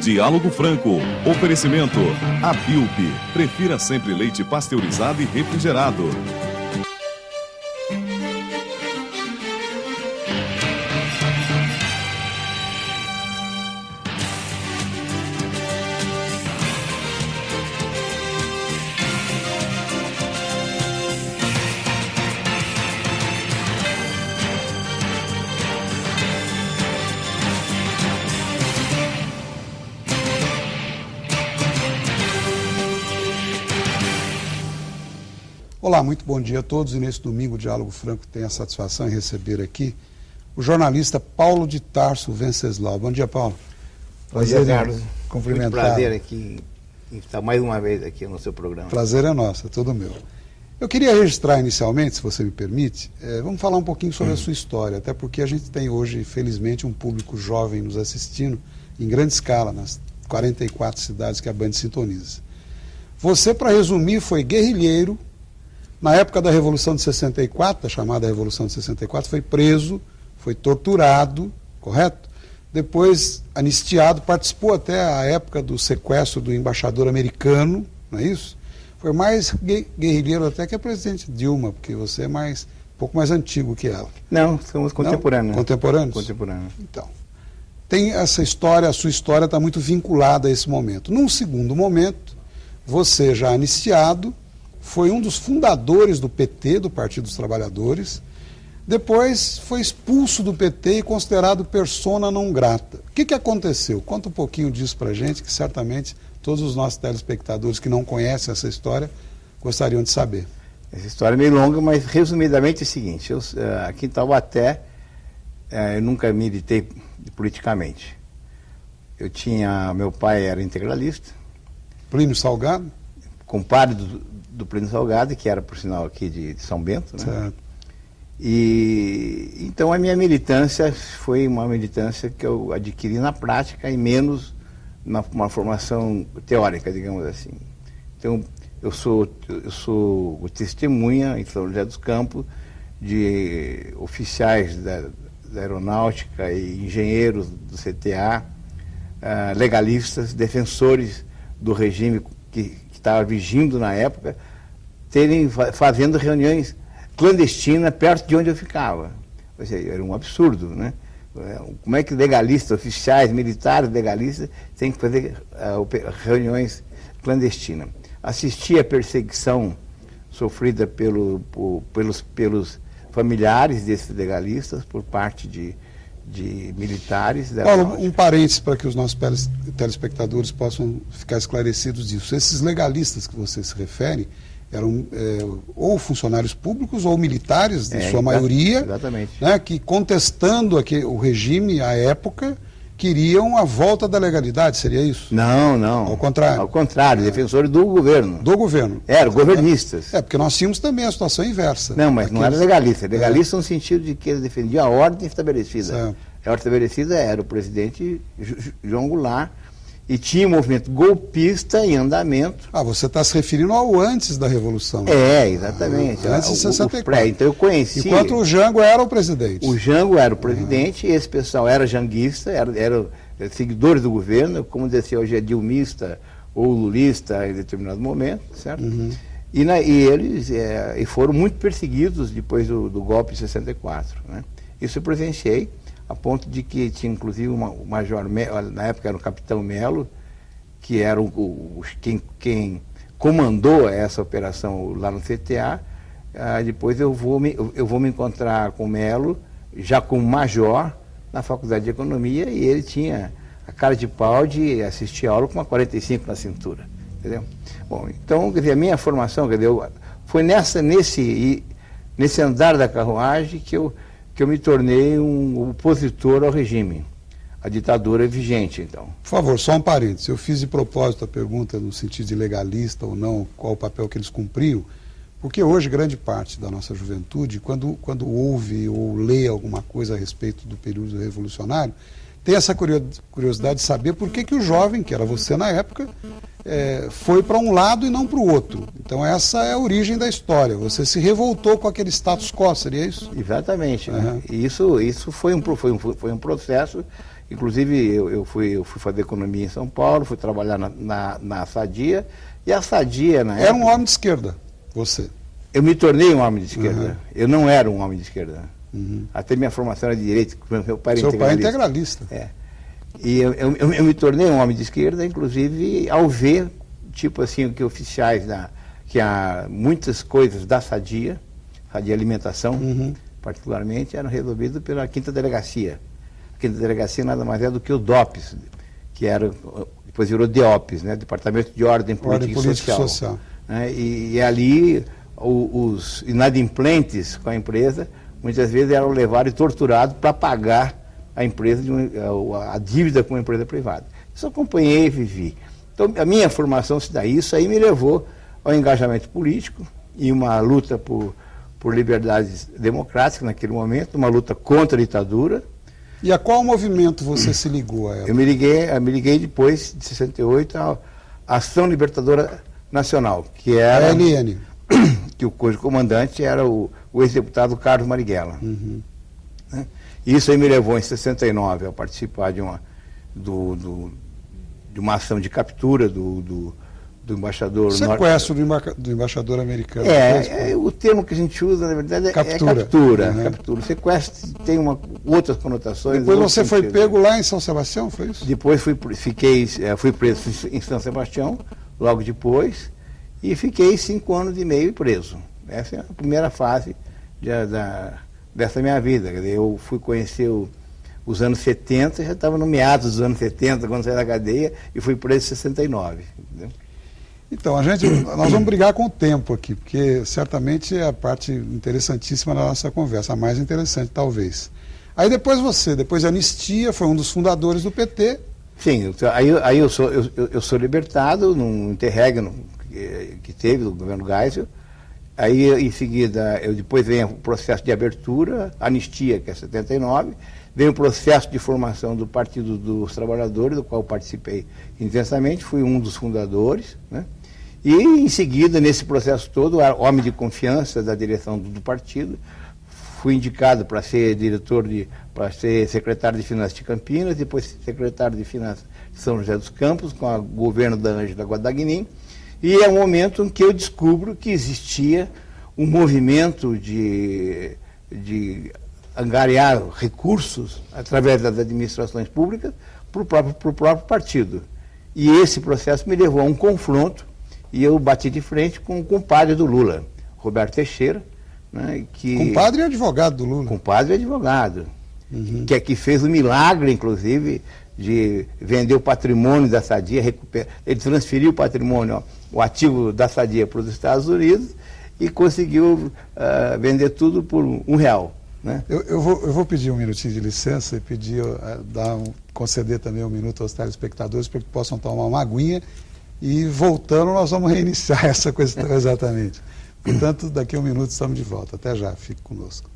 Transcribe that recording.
Diálogo Franco. Oferecimento. Abilp. Prefira sempre leite pasteurizado e refrigerado. Olá, muito bom dia a todos e nesse domingo o Diálogo Franco tem a satisfação em receber aqui o jornalista Paulo de Tarso Venceslau. Bom dia, Paulo. Prazer, Carlos. Cumprimentar. Muito prazer aqui em estar mais uma vez aqui no seu programa. Prazer é nosso, é todo meu. Eu queria registrar inicialmente, se você me permite, vamos falar um pouquinho sobre a sua história, até porque a gente tem hoje, felizmente, um público jovem nos assistindo em grande escala, nas 44 cidades que a Band sintoniza. Você, para resumir, foi guerrilheiro. Na época da Revolução de 64, da chamada Revolução de 64, foi preso, foi torturado, correto? Depois anistiado, participou até a época do sequestro do embaixador americano, não é isso? Foi mais guerrilheiro até que a presidente Dilma, porque você é um pouco mais antigo que ela. Não, somos contemporâneos. Não? Contemporâneos? Contemporâneos. Então, tem essa história, a sua história está muito vinculada a esse momento. Num segundo momento, você já anistiado, foi um dos fundadores do PT, do Partido dos Trabalhadores, depois foi expulso do PT e considerado persona não grata. O que aconteceu? Conta um pouquinho disso para a gente, que certamente todos os nossos telespectadores que não conhecem essa história gostariam de saber. Essa história é meio longa, mas resumidamente é o seguinte, aqui em Taubaté, eu nunca militei politicamente. Meu pai era integralista. Plínio Salgado? Compadre do Plínio Salgado, que era, por sinal, aqui de São Bento, né? Certo. E então a minha militância foi uma militância que eu adquiri na prática e menos uma formação teórica, digamos assim. Então eu sou testemunha em São José dos Campos de oficiais da aeronáutica e engenheiros do CTA, legalistas, defensores do regime que estava vigindo na época, fazendo reuniões clandestinas perto de onde eu ficava. Ou seja, era um absurdo, né? Como é que legalistas, oficiais, militares legalistas têm que fazer reuniões clandestinas? Assisti à perseguição sofrida pelos familiares desses legalistas por parte de militares. Paulo, um parênteses para que os nossos telespectadores possam ficar esclarecidos disso. Esses legalistas que você se refere eram ou funcionários públicos ou militares, em sua maioria, né, que contestando o regime à época, queriam a volta da legalidade, seria isso? Não. Ao contrário. Ao contrário, defensores do governo. Do governo. Eram governistas. Porque nós tínhamos também a situação inversa. Não, mas não era legalista. Legalista no sentido de que eles defendiam a ordem estabelecida. Certo. A ordem estabelecida era o presidente João Goulart e tinha um movimento golpista em andamento. Você está se referindo ao antes da Revolução. Exatamente. Antes de 64. Então eu conheci... Enquanto o Jango era o presidente. O Jango era o presidente, e esse pessoal era janguista, eram seguidores do governo, como dizia hoje, é dilmista ou lulista em determinado momento, certo? E eles foram muito perseguidos depois do golpe de 64. Né? Isso eu presenciei, a ponto de que tinha inclusive o Major Melo, na época era o Capitão Melo, que era quem comandou essa operação lá no CTA. Depois eu vou me encontrar com o Melo, já como major, na Faculdade de Economia, e ele tinha a cara de pau de assistir a aula com uma 45 na cintura, entendeu? Bom, então, quer dizer, a minha formação, quer dizer, foi nesse andar da carruagem que eu me tornei um opositor ao regime. A ditadura vigente, então. Por favor, só um parênteses. Eu fiz de propósito a pergunta no sentido de legalista ou não, qual o papel que eles cumpriam, porque hoje grande parte da nossa juventude, quando ouve ou lê alguma coisa a respeito do período revolucionário, tem essa curiosidade de saber por que o jovem, que era você na época, foi para um lado e não para o outro. Então essa é a origem da história. Você se revoltou com aquele status quo, seria isso? Exatamente. Né? E isso foi um processo Inclusive, eu fui fazer economia em São Paulo, fui trabalhar na Sadia, e a Sadia, na Era época... um homem de esquerda, você. Eu me tornei um homem de esquerda. Uhum. Eu não era um homem de esquerda. Uhum. Até minha formação era de direito, meu pai era Seu pai é integralista. integralista. E eu me tornei um homem de esquerda, inclusive, ao ver, tipo assim, que oficiais, que há muitas coisas da Sadia Alimentação, Uhum. particularmente, eram resolvidas pela Quinta Delegacia. A Quinta Delegacia nada mais é do que o DOPS, que era, depois virou DEOPS, né? Departamento de Ordem Política e Social. Né? E ali os inadimplentes com a empresa, muitas vezes eram levados e torturados para pagar a empresa, a dívida com a empresa privada. Isso eu acompanhei e vivi. Então, a minha formação se dá isso, aí me levou ao engajamento político e uma luta por liberdades democráticas naquele momento, uma luta contra a ditadura. E a qual movimento você se ligou a ela? Eu me liguei depois de 68 à Ação Libertadora Nacional, que era... A ALN. cujo comandante era o ex-deputado Carlos Marighella. Uhum. Né? E isso aí me levou em 69 a participar de uma ação de captura do embaixador... Sequestro do embaixador americano. O termo que a gente usa, na verdade, captura. É captura. Uhum. Captura. Sequestro tem outras conotações. Depois você foi pego lá em São Sebastião, foi isso? Depois fui preso em São Sebastião, logo depois, e fiquei 5 anos e meio preso. Essa é a primeira fase dessa minha vida. Quer dizer, eu fui conhecer os anos 70, já estava no meados dos anos 70, quando saí da cadeia, e fui preso em 69. Entendeu? Então, nós vamos brigar com o tempo aqui, porque certamente é a parte interessantíssima da nossa conversa, a mais interessante talvez. Aí depois de anistia, foi um dos fundadores do PT. Sim, aí eu sou libertado num interregno que teve do governo Geisel. Aí, em seguida, depois vem o processo de abertura, anistia, que é 79, vem o processo de formação do Partido dos Trabalhadores, do qual participei intensamente, fui um dos fundadores, né? E, em seguida, nesse processo todo, homem de confiança da direção do partido, fui indicado para ser para ser secretário de Finanças de Campinas, depois secretário de Finanças de São José dos Campos, com o governo da Ângela Guadagnin, e é um momento em que eu descubro que existia um movimento de angariar recursos através das administrações públicas para o próprio partido. E esse processo me levou a um confronto e eu bati de frente com o compadre do Lula, Roberto Teixeira. Né, Compadre e advogado do Lula. Compadre e advogado. Uhum. Que fez o milagre, inclusive, de vender o patrimônio da Sadia, ele transferiu o patrimônio, o ativo da Sadia para os Estados Unidos e conseguiu vender tudo por R$1. Né? Eu vou pedir um minutinho de licença e pedir, conceder também um minuto aos telespectadores para que possam tomar uma aguinha e voltando nós vamos reiniciar essa questão exatamente. Portanto, daqui a um minuto estamos de volta. Até já, fique conosco.